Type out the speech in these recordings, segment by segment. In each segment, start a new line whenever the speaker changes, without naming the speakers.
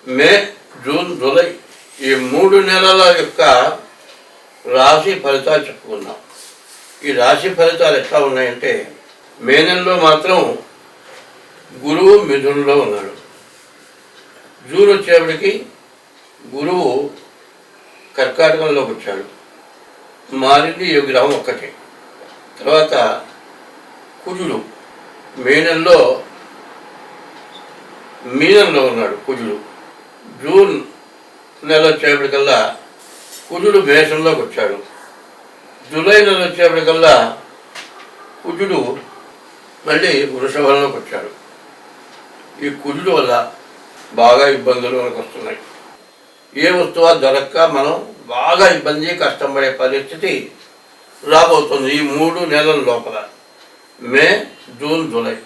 మే, June, July ఈ 3 నెలల యొక్క రాశి ఫలితాలు చెప్పుకున్నాం. ఈ రాశి ఫలితాలు ఎట్లా ఉన్నాయంటే, మే నెలలో మాత్రం గురువు మిథునంలో ఉన్నాడు. జూన్ వచ్చేప్పటికి గురువు కర్కాటకంలోకి వచ్చాడు. మారింది ఈ గ్రహం ఒక్కటే. తర్వాత కుజుడు మే నెలలో మీనంలో ఉన్నాడు కుజుడు. జూన్ నెల వచ్చేప్పటికల్లా కుజుడు మేషంలోకి వచ్చాడు. జూలై నెల వచ్చేప్పటికల్లా కుజుడు మళ్ళీ వృషభంలోకి వచ్చాడు. ఈ కుజుడు వల్ల బాగా ఇబ్బందులు మనకు వస్తున్నాయి. ఏ వస్తువు దొరక్క మనం బాగా ఇబ్బంది కష్టం పడే పరిస్థితి రాబోతుంది ఈ 3 నెలల లోపల. మే, జూన్, జూలై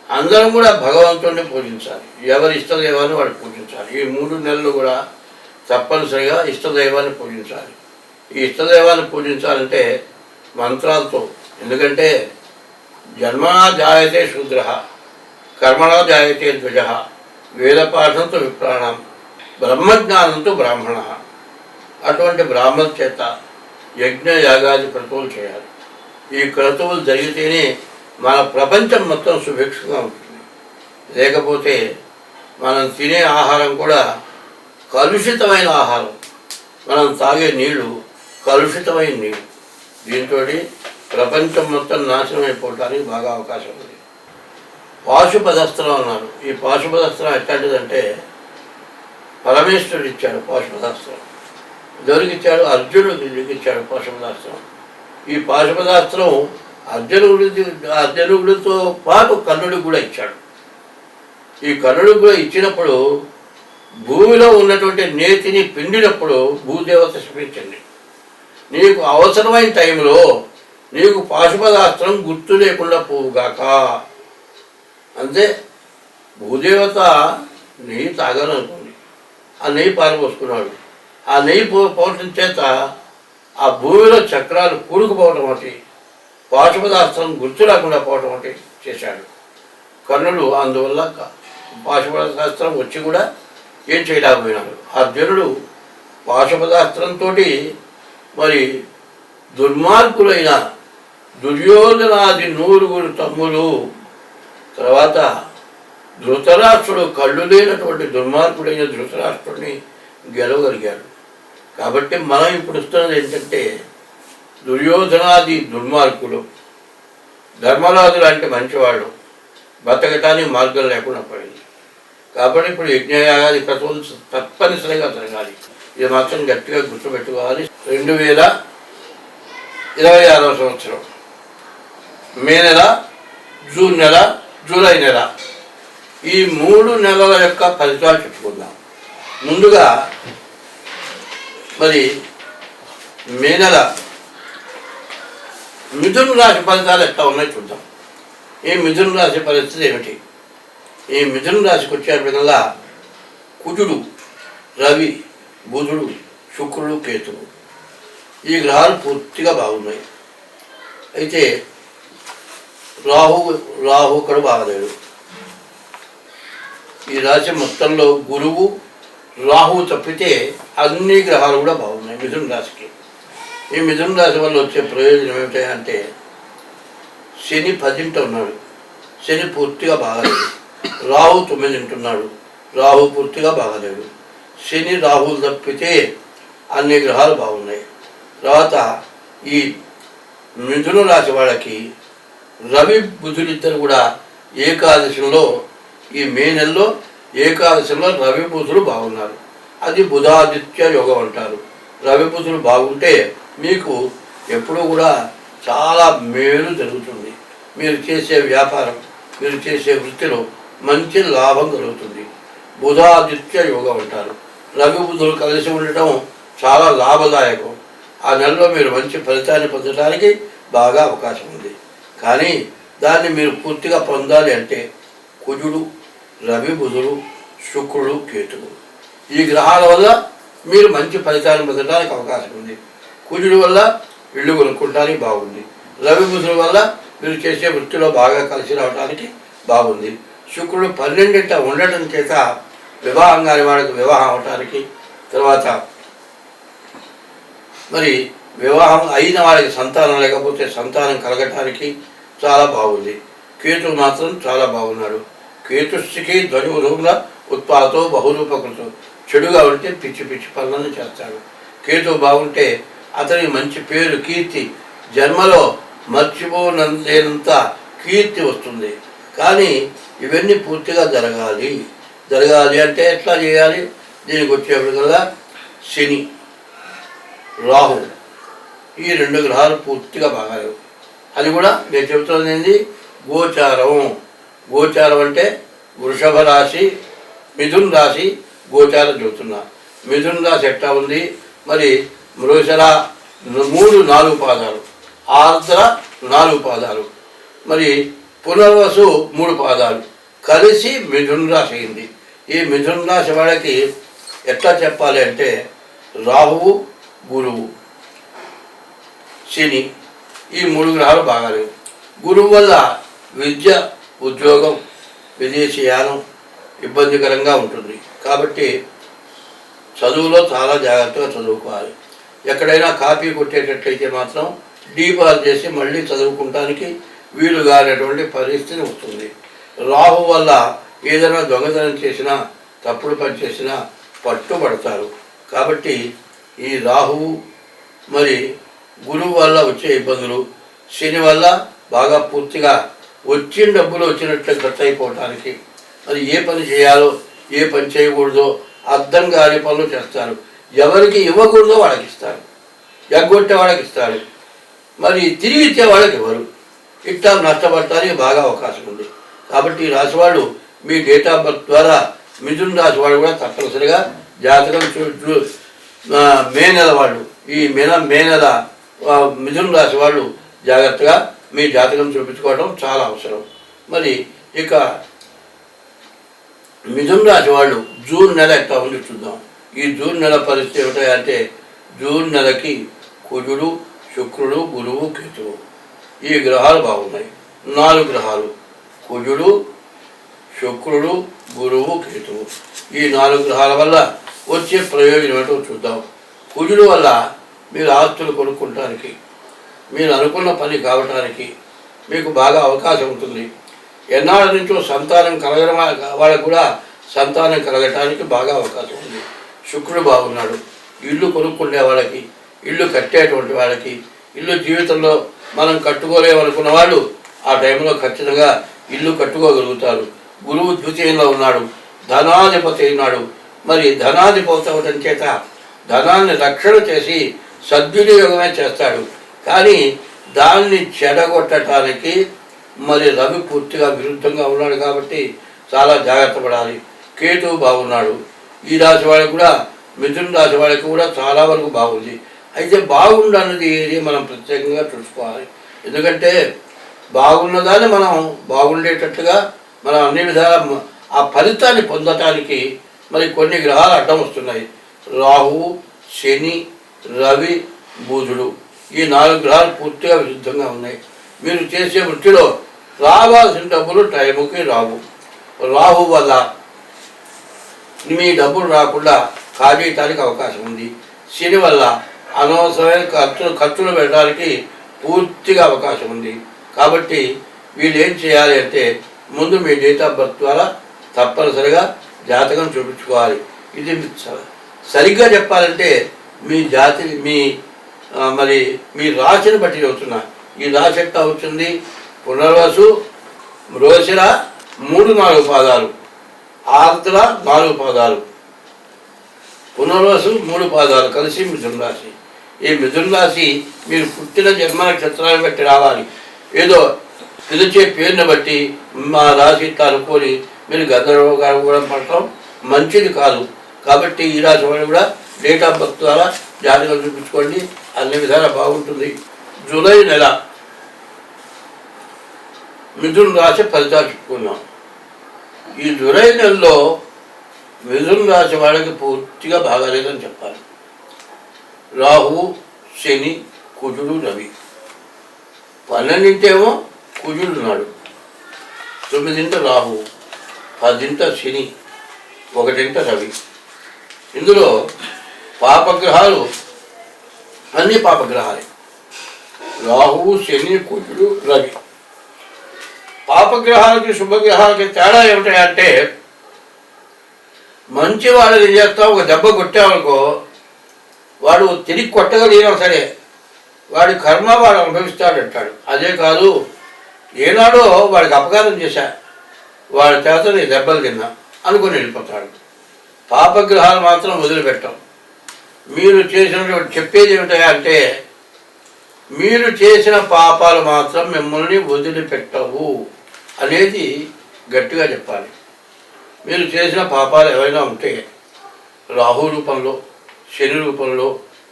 అందరం కూడా భగవంతుడిని పూజించాలి. ఎవరి ఇష్టదైవాన్ని వాడు పూజించాలి. ఈ 3 నెలలు కూడా తప్పనిసరిగా ఇష్టదైవాన్ని పూజించాలి. ఈ ఇష్టదైవాన్ని పూజించాలంటే మంత్రాలతో. ఎందుకంటే జన్మనా జాయతే శూద్ర, కర్మణా జాయతే ద్విజ, వేదపాఠంతో విప్రాణం, బ్రహ్మజ్ఞానంతో బ్రాహ్మణ. అటువంటి బ్రాహ్మణ చేత యజ్ఞ యాగాది క్రతువులు చేయాలి. ఈ క్రతువులు జరిగితేనే మన ప్రపంచం మొత్తం సుభిక్షంగా ఉంటుంది. లేకపోతే మనం తినే ఆహారం కూడా కలుషితమైన ఆహారం, మనం తాగే నీళ్లు కలుషితమైన నీళ్ళు. దీంతో ప్రపంచం మొత్తం నాశనం అయిపోవటానికి బాగా అవకాశం ఉంది. పాశుపదస్త్రం అన్నారు. ఈ పాశుపదస్త్రం ఎట్లాంటిదంటే పరమేశ్వరుడు ఇచ్చాడు పాశుపదాస్త్రం. ఎవరికిచ్చాడు? అర్జునుడికి ఇచ్చాడు పాశుపదాస్త్రం. ఈ పాశుపదాస్త్రం అర్జునుడితో పాటు కర్ణుడికి కూడా ఇచ్చాడు. ఈ కర్ణుడికి కూడా ఇచ్చినప్పుడు భూమిలో ఉన్నటువంటి నేతిని పిండినప్పుడు భూదేవత శపించింది. నీకు అవసరమైన టైంలో నీకు పాశుపదాస్త్రం గుర్తు లేకుండా పోవుగాక. అంతే. భూదేవత నెయ్యి తాగాలనుకుంది. ఆ నెయ్యి పారపోసుకున్నాడు. ఆ నెయ్యి పోవటం చేత ఆ భూమిలో చక్రాలు కూరుకుపోవటం ఒకటి, పాశుపదాస్త్రం గుర్తు రాకుండా పోవటం ఒకటి చేశాడు కర్ణుడు. అందువల్ల పాశుపదాస్త్రం వచ్చి కూడా ఏం చేయలేకపోయినాడు. అర్జునుడు పాశుపదాస్త్రంతో మరి దుర్మార్గులైన దుర్యోధనాది 9 తమ్ములు, తర్వాత ధృతరాష్ట్రుడు, కళ్ళు లేనటువంటి దుర్మార్గుడైన ధృతరాష్ట్రుడిని గెలవగలిగాడు. కాబట్టి మనం ఇప్పుడు ఇస్తున్నది ఏంటంటే, దుర్యోధనాది దుర్మార్గులు, ధర్మరాజు లాంటి మంచివాళ్ళు బతకటానికి మార్గం లేకుండా పడింది. కాబట్టి ఇప్పుడు యజ్ఞయాగాది క్రతువులు తప్పనిసరిగా జరగాలి. ఇది మాత్రం గట్టిగా గుర్తుపెట్టుకోవాలి. 2026వ సంవత్సరం మే నెల, జూన్ నెల, జూలై నెల ఈ 3 నెలల యొక్క ఫలితాలు చెప్పుకుందాం. ముందుగా మరి మే నెల మిథున రాశి ఫలితాలు ఎట్లా ఉన్నాయో చూద్దాం. ఈ మిథున రాశి పరిస్థితి ఏమిటి? ఈ మిథున రాశికి వచ్చేప్పటికల్లా కుజుడు, రవి, బుధుడు, శుక్రుడు, కేతువు ఈ గ్రహాలు పూర్తిగా బాగున్నాయి. అయితే రాహు కూడా బాగలేడు. ఈ రాశి మొత్తంలో గురువు, రాహు తప్పితే అన్ని గ్రహాలు కూడా బాగున్నాయి మిథున రాశికి. ఈ మిథున రాశి వల్ల వచ్చే ప్రయోజనం ఏమిటంటే, శని 10ంట ఉన్నాడు, శని పూర్తిగా బాగలేడు. రాహు 9ంట ఉన్నాడు, రాహు పూర్తిగా బాగలేడు. శని, రాహులు తప్పితే అన్ని గ్రహాలు బాగున్నాయి. తర్వాత ఈ మిథున రాశి వాళ్ళకి రవి, బుధులిద్దరు కూడా ఏకాదశంలో ఈ మే నెలలో ఏకాదశంలో రవి, బుధులు బాగున్నారు. అది బుధాదిత్య యోగం అంటారు. రవి, బుధులు బాగుంటే మీకు ఎప్పుడూ కూడా చాలా మేలు జరుగుతుంది. మీరు చేసే వ్యాపారం, మీరు చేసే వృత్తిలో మంచి లాభం కలుగుతుంది. బుధాదిత్య యోగం అంటారు. రవి, బుధులు కలిసి ఉండటం చాలా లాభదాయకం. ఆ నెలలో మీరు మంచి ఫలితాన్ని పొందడానికి బాగా అవకాశం ఉంది. కానీ దాన్ని మీరు పూర్తిగా పొందాలి అంటే కుజుడు, రవి, బుధుడు, శుక్రుడు, కేతువు ఈ గ్రహాల వల్ల మీరు మంచి ఫలితాన్ని పొందడానికి అవకాశం ఉంది. కుజుడు వల్ల ఇల్లు కొనుక్కోవడానికి బాగుంది. రవి, బుధుల వల్ల మీరు చేసే వృత్తిలో బాగా కలిసి రావడానికి బాగుంది. శుక్రుడు 12ంట ఉండటం చేత వివాహం కాని వాళ్ళకి వివాహం అవటానికి, తర్వాత మరి వివాహం అయిన వాళ్ళకి సంతానం లేకపోతే సంతానం కలగటానికి చాలా బాగుంది. కేతువు మాత్రం చాలా బాగున్నాడు. కేతుస్థికి ధ్వజురూపుల ఉత్పాతో బహురూపకృతం. చెడుగా ఉంటే పిచ్చి పిచ్చి పనులను చేస్తాడు. కేతువు బాగుంటే అతనికి మంచి పేరు, కీర్తి, జన్మలో మర్చిపోనంత కీర్తి వస్తుంది. కానీ ఇవన్నీ పూర్తిగా జరగాలి అంటే ఎట్లా చేయాలి? దీనికి వచ్చేప్పటికల్లా శని, రాహు ఈ 2 గ్రహాలు పూర్తిగా బాగాలేవు. అది కూడా నేను చెబుతున్నది ఏంది? గోచారం అంటే వృషభ రాశి, మిథున్ రాశి గోచారం చెబుతున్నా. మిథున్ రాశి ఎట్లా ఉంది? మరి మృగశిర 3-4 పాదాలు, ఆర్ద్ర 4 పాదాలు, మరి పునర్వసు 3 పాదాలు కలిసి మిథున్ రాశి అయింది. ఈ మిథున్ రాశి వాళ్ళకి ఎట్లా చెప్పాలి అంటే రాహువు, గురువు, శని ఈ 3 గ్రహాలు బాగాలేవు. గురువు వల్ల విద్య, ఉద్యోగం, విదేశీయానం ఇబ్బందికరంగా ఉంటుంది. కాబట్టి చదువులో చాలా జాగ్రత్తగా చదువుకోవాలి. ఎక్కడైనా కాపీ కొట్టేటట్లయితే మాత్రం డీబార్ చేసి మళ్ళీ చదువుకుంటానికి వీలు కానటువంటి పరిస్థితి వస్తుంది. రాహు వల్ల ఏదైనా దొంగతనం చేసినా, తప్పుడు పని చేసినా పట్టుబడతారు. కాబట్టి ఈ రాహువు మరి గురువు వల్ల వచ్చే ఇబ్బందులు, శని వల్ల బాగా పూర్తిగా వచ్చిన డబ్బులు వచ్చినట్లు ఖర్చు అయిపోవటానికి, మరి ఏ పని చేయాలో ఏ పని చేయకూడదో అర్థం కాని పనులు చేస్తారు. ఎవరికి ఇవ్వకూడదో వాళ్ళకి ఇస్తారు, ఎగ్గొట్టే వాళ్ళకి ఇస్తారు, మరి తిరిగి ఇచ్చే వాళ్ళకి ఇవ్వరు. ఇట్లా నష్టపడటానికి బాగా అవకాశం ఉంది. కాబట్టి ఈ రాశి వాళ్ళు మీ డేట్ ఆఫ్ బర్త్ ద్వారా మిథున్ రాశి వాళ్ళు కూడా తప్పనిసరిగా జాతకం మే నెల వాళ్ళు, ఈ మే నెల మిథున్ రాశి వాళ్ళు జాగ్రత్తగా మీ జాతకం చూపించుకోవడం చాలా అవసరం. మరి ఇక మిథున్ రాశి వాళ్ళు జూన్ నెల ఎట్లా ఉంది చూద్దాం. ఈ జూన్ నెల పరిస్థితి ఏమిటంటే జూన్ నెలకి కుజుడు, శుక్రుడు, గురువు, కేతువు ఈ గ్రహాలు బాగున్నాయి. 4 గ్రహాలు కుజుడు, శుక్రుడు, గురువు, కేతువు ఈ 4 గ్రహాల వల్ల వచ్చే ప్రయోజనం ఏంటో చూద్దాం. కుజుడు వల్ల మీరు ఆస్తులు కొనుక్కోవటానికి, మీరు అనుకున్న పని కావటానికి మీకు బాగా అవకాశం ఉంటుంది. ఎన్నాళ్ళ నుంచో సంతానం కలగడం వాళ్ళకు కూడా సంతానం కలగటానికి బాగా అవకాశం ఉంది. శుక్రుడు బాగున్నాడు. ఇల్లు కొనుక్కునే వాళ్ళకి, ఇల్లు కట్టేటువంటి వాళ్ళకి, ఇల్లు జీవితంలో మనం కట్టుకోలేమనుకున్న వాళ్ళు ఆ టైంలో ఖచ్చితంగా ఇల్లు కట్టుకోగలుగుతారు. గురువు ద్వితీయంలో ఉన్నాడు, ధనాధిపతి అయినాడు. మరి ధనాధిపతి అవటం చేత ధనాన్ని రక్షణ చేసి సద్వినియోగమే చేస్తాడు. కానీ దాన్ని చెడగొట్టడానికి మరి రవి పూర్తిగా విరుద్ధంగా ఉన్నాడు. కాబట్టి చాలా జాగ్రత్త పడాలి. కేతువు బాగున్నాడు. ఈ రాశి వాళ్ళకి కూడా, మిథున రాశి వాళ్ళకి కూడా చాలా వరకు బాగుంది. అయితే బాగుండన్నది ఏది మనం ప్రత్యేకంగా చూసుకోవాలి. ఎందుకంటే బాగున్నదాన్ని మనం బాగుండేటట్టుగా మనం అన్ని విధాల ఆ ఫలితాన్ని పొందటానికి మరి కొన్ని గ్రహాలు అడ్డం వస్తున్నాయి. రాహువు, శని, రవి, బుధుడు ఈ 4 గ్రహాలు పూర్తిగా విరుద్ధంగా ఉన్నాయి. మీరు చేసే వృత్తిలో రావాల్సిన డబ్బులు టైంకి రావు. రాహు వల్ల మీ డబ్బులు రాకుండా కాజేయటానికి అవకాశం ఉంది. శని వల్ల అనవసరమైన ఖర్చులు పెట్టడానికి పూర్తిగా అవకాశం ఉంది. కాబట్టి వీళ్ళు ఏం చేయాలి అంటే ముందు మీ డేట్ ఆఫ్ బర్త్ ద్వారా తప్పనిసరిగా జాతకం చూపించుకోవాలి. ఇది సరిగ్గా చెప్పాలంటే మీ మరి మీ రాశిని బట్టి చెబుతున్నా. ఈ రాశి ఎట్లా వచ్చింది? పునర్వసు, మృగశిర 3-4 పాదాలు, ఆర్ద్ర 4 పాదాలు, పునర్వసు 3 పాదాలు కలిసి మిథున రాశి. ఈ మిథున రాశి మీరు పుట్టిన జన్మ నక్షత్రాన్ని బట్టి రావాలి. ఏదో పిలిచే పేరుని బట్టి మా రాశి ఇట్లా అనుకొని మీరు గందరగోళం కూడా పడటం మంచిది కాదు. కాబట్టి ఈ రాశి వాళ్ళు కూడా డేట్ ఆఫ్ బర్త్ ద్వారా జాతకం చూపించుకోండి, అన్ని విధాలా బాగుంటుంది. జూలై నెల మిథున రాశి ఫలితాలు చెప్పుకున్నాం. ఈ జూలై నెలలో మిథున రాశి వాళ్ళకి పూర్తిగా బాగాలేదని చెప్పాలి. రాహువు, శని, కుజుడు, రవి 12 కుజుడు ఉన్నాడు, 9 రాహువు, 10 శని, ఒకటింట రవి. ఇందులో పాపగ్రహాలు అన్ని పాపగ్రహాలే. రాహువు, శని, కుజుడు, రవి. పాపగ్రహాలకి శుభగ్రహాలకి తేడా ఏమిటంటే, మంచి వాళ్ళని ఏం చేస్తావు, ఒక దెబ్బ కొట్టామనుకో వాడు తిరిగి కొట్టగలిగినా సరే వాడి కర్మ వాడు అనుభవిస్తాడంటాడు. అదే కాదు, ఏనాడో వాడికి అపకారం చేశా, వాడి చేత నీ దెబ్బలు తిన్నా అనుకుని వెళ్ళిపోతాడు. పాపగ్రహాలు మాత్రం వదిలిపెట్టాం. మీరు చేసినటువంటి చెప్పేది ఏమిటంటే, మీరు చేసిన పాపాలు మాత్రం మిమ్మల్ని వదిలిపెట్టవు అనేది గట్టిగా చెప్పాలి. మీరు చేసిన పాపాలు ఏవైనా ఉంటే రాహు రూపంలో, శని రూపంలో,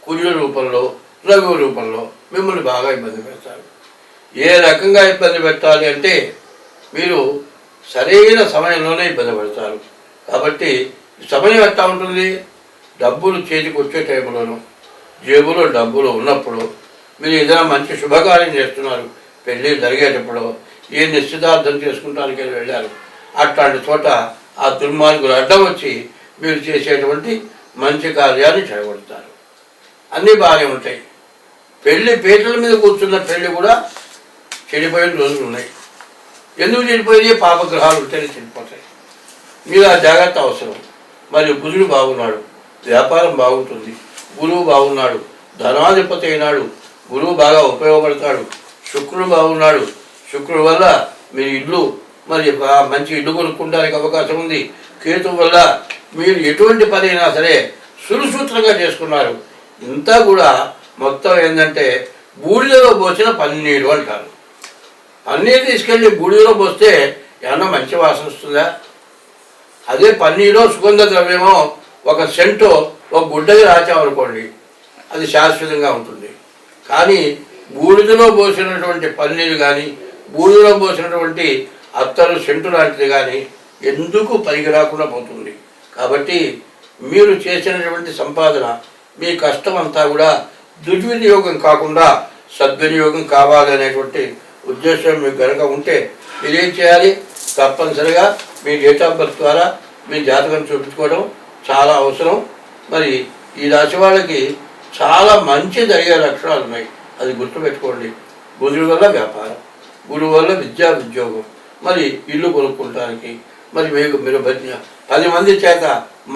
కుజుల రూపంలో, రఘు రూపంలో మిమ్మల్ని బాగా ఇబ్బంది పెడతారు. ఏ రకంగా ఇబ్బంది పెట్టాలి అంటే, మీరు సరైన సమయంలోనే ఇబ్బంది పడతారు. కాబట్టి సమయం ఎట్లా ఉంటుంది, డబ్బులు చేతికి వచ్చే టైంలోనూ, జేబులో డబ్బులు ఉన్నప్పుడు, మీరు ఏదైనా మంచి శుభకార్యం చేస్తున్నారు, పెళ్ళి జరిగేటప్పుడు, ఏ నిశ్చితార్థం చేసుకుంటానికి వెళ్ళారు, అట్లాంటి చోట ఆ దుర్మార్గులు అడ్డం వచ్చి మీరు చేసేటువంటి మంచి కార్యాన్ని చెడగొడతారు. అన్నీ బాగానే ఉంటాయి. పెళ్ళి పీటల మీద కూర్చున్న పెళ్ళి కూడా చెడిపోయిన రోజులు ఉన్నాయి. ఎందుకు చెడిపోయి? పాపగ్రహాలు ఉంటేనే చెడిపోతాయి. మీరు ఆ జాగ్రత్త అవసరం. మరి బుధుడు బాగున్నాడు, వ్యాపారం బాగుంటుంది. గురువు బాగున్నాడు, ధనాధిపతి అయినాడు, గురువు బాగా ఉపయోగపడతాడు. శుక్రుడు బాగున్నాడు, శుక్రుడు వల్ల మీరు ఇల్లు మరి మంచి ఇల్లు కొనుక్కోవడానికి అవకాశం ఉంది. కేతు వల్ల మీరు ఎటువంటి పని అయినా సరే సులుసూత్రంగా చేసుకున్నారు. ఇంతా కూడా మొత్తం ఏంటంటే బూడిదలో పోసిన పన్నీరు అంటారు. పన్నీరు తీసుకెళ్ళి బూడిదలో పోస్తే ఏమన్నా మంచి వాసన వస్తుందా? అదే పన్నీరో సుగంధ ద్రవ్యమో ఒక సెంటో ఒక గుడ్డకి రాచామనుకోండి, అది శాశ్వతంగా ఉంటుంది. కానీ బూడిదలో పోసినటువంటి పన్నీరు కానీ, బూడిదలో పోసినటువంటి అత్తరు సెంటు లాంటిది కానీ ఎందుకు పనికి రాకుండా పోతుంది. కాబట్టి మీరు చేసినటువంటి సంపాదన, మీ కష్టం అంతా కూడా దుర్వినియోగం కాకుండా సద్వినియోగం కావాలనేటువంటి ఉద్దేశం మీకు కనుక ఉంటే మీరేం చేయాలి, తప్పనిసరిగా మీ డేట్ ఆఫ్ బర్త్ ద్వారా మీ జాతకం చూపించుకోవడం చాలా అవసరం. మరి ఈ రాశి వాళ్ళకి చాలా మంచి జరిగే లక్షణాలు ఉన్నాయి, అది గుర్తుపెట్టుకోండి. బుధుడి వల్ల వ్యాపారం, గురువు వల్ల విద్యా ఉద్యోగం, మరి ఇల్లు కొనుక్కోవడానికి, మరి మీకు మీరు 10 మంది చేత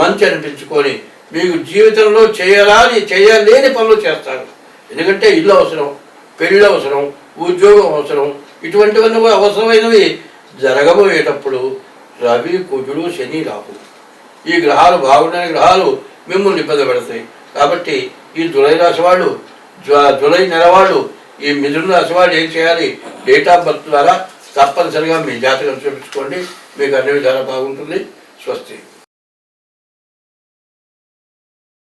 మంచి అనిపించుకొని మీకు జీవితంలో చేయలేని పనులు చేస్తారు. ఎందుకంటే ఇల్లు అవసరం, పెళ్ళి అవసరం, ఉద్యోగం అవసరం, ఇటువంటివన్నీ అవసరమైనవి జరగబోయేటప్పుడు రవి, కుజుడు, శని, రాహు ఈ గ్రహాలు బాగుండని గ్రహాలు మిమ్మల్ని ఇబ్బంది పెడతాయి. కాబట్టి ఈ జూలై రాశి వాళ్ళు, జూలై నెల వాళ్ళు, ఈ మిథున రాశి వాళ్ళు ఏం చేయాలి, డేట్ ఆఫ్ బర్త్ ద్వారా తప్పనిసరిగా మీ జాతకం చూపించుకోండి. మీకు అన్ని విధాలు బాగుంటుంది. స్వస్తి.